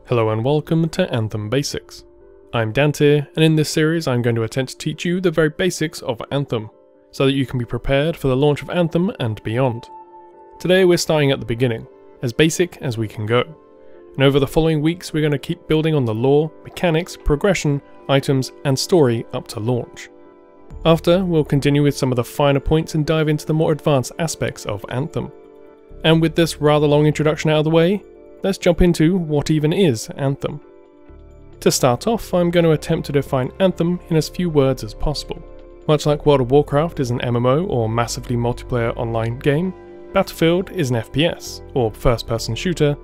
Hello and welcome to Anthem Basics. I'm Dante, and in this series I'm going to attempt to teach you the very basics of Anthem, so that you can be prepared for the launch of Anthem and beyond. Today we're starting at the beginning, as basic as we can go, and over the following weeks we're going to keep building on the lore, mechanics, progression, items and story up to launch. After, we'll continue with some of the finer points and dive into the more advanced aspects of Anthem. And with this rather long introduction out of the way, let's jump into what even is Anthem. To start off, I'm going to attempt to define Anthem in as few words as possible. Much like World of Warcraft is an MMO or massively multiplayer online game, Battlefield is an FPS or first-person shooter,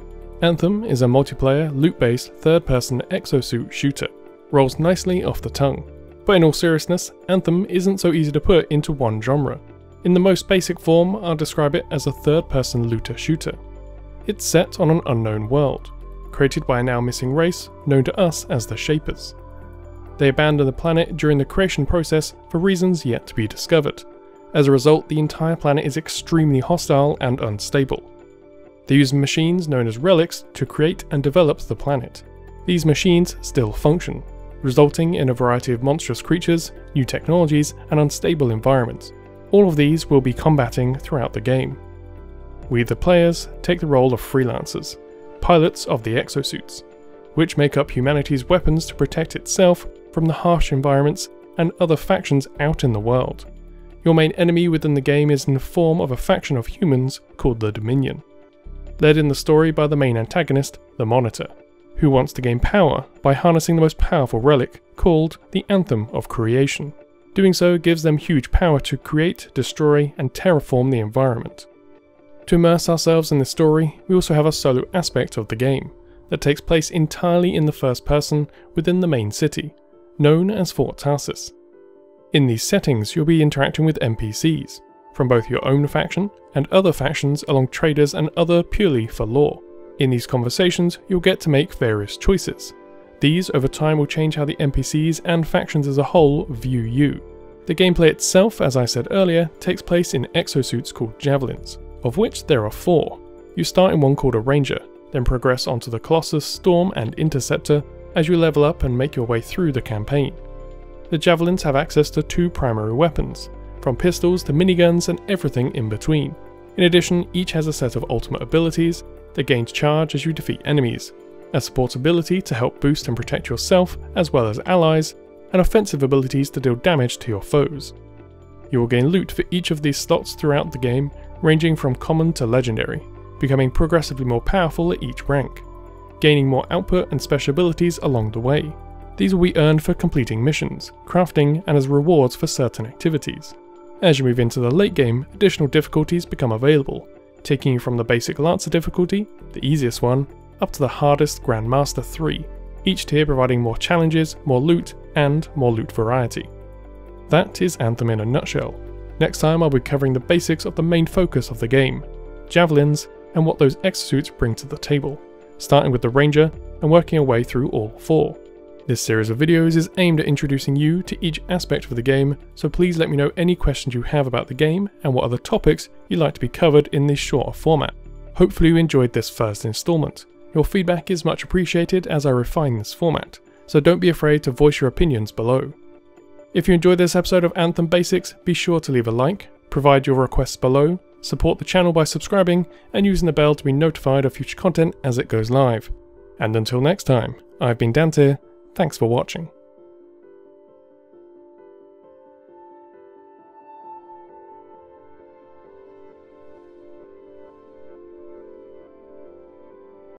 Anthem is a multiplayer, loot-based, third-person exosuit shooter. Rolls nicely off the tongue. But in all seriousness, Anthem isn't so easy to put into one genre. In the most basic form, I'll describe it as a third-person looter shooter. It's set on an unknown world, created by a now missing race known to us as the Shapers. They abandoned the planet during the creation process for reasons yet to be discovered. As a result, the entire planet is extremely hostile and unstable. They use machines known as relics to create and develop the planet. These machines still function, resulting in a variety of monstrous creatures, new technologies, and unstable environments. All of these we'll be combating throughout the game. We, the players, take the role of freelancers, pilots of the exosuits, which make up humanity's weapons to protect itself from the harsh environments and other factions out in the world. Your main enemy within the game is in the form of a faction of humans called the Dominion, led in the story by the main antagonist, the Monitor, who wants to gain power by harnessing the most powerful relic called the Anthem of Creation. Doing so gives them huge power to create, destroy, and terraform the environment. To immerse ourselves in this story, we also have a solo aspect of the game that takes place entirely in the first person within the main city, known as Fort Tarsis. In these settings, you'll be interacting with NPCs, from both your own faction and other factions along traders and other purely for lore. In these conversations, you'll get to make various choices. These over time will change how the NPCs and factions as a whole view you. The gameplay itself, as I said earlier, takes place in exosuits called Javelins, of which there are 4. You start in one called a Ranger, then progress onto the Colossus, Storm and Interceptor as you level up and make your way through the campaign. The Javelins have access to 2 primary weapons, from pistols to miniguns and everything in between. In addition, each has a set of ultimate abilities that gains charge as you defeat enemies, a support ability to help boost and protect yourself as well as allies, and offensive abilities to deal damage to your foes. You will gain loot for each of these slots throughout the game, ranging from common to legendary, becoming progressively more powerful at each rank, gaining more output and special abilities along the way. These will be earned for completing missions, crafting, and as rewards for certain activities. As you move into the late game, additional difficulties become available, taking you from the basic Lancer difficulty, the easiest one, up to the hardest Grandmaster 3, each tier providing more challenges, more loot, and more loot variety. That is Anthem in a nutshell. Next time I'll be covering the basics of the main focus of the game, Javelins, and what those exosuits bring to the table, starting with the Ranger and working our way through all 4. This series of videos is aimed at introducing you to each aspect of the game, so please let me know any questions you have about the game and what other topics you'd like to be covered in this shorter format. Hopefully you enjoyed this first installment. Your feedback is much appreciated as I refine this format, so don't be afraid to voice your opinions below. If you enjoyed this episode of Anthem Basics, be sure to leave a like, provide your requests below, support the channel by subscribing and using the bell to be notified of future content as it goes live. And until next time, I've been Dante, thanks for watching.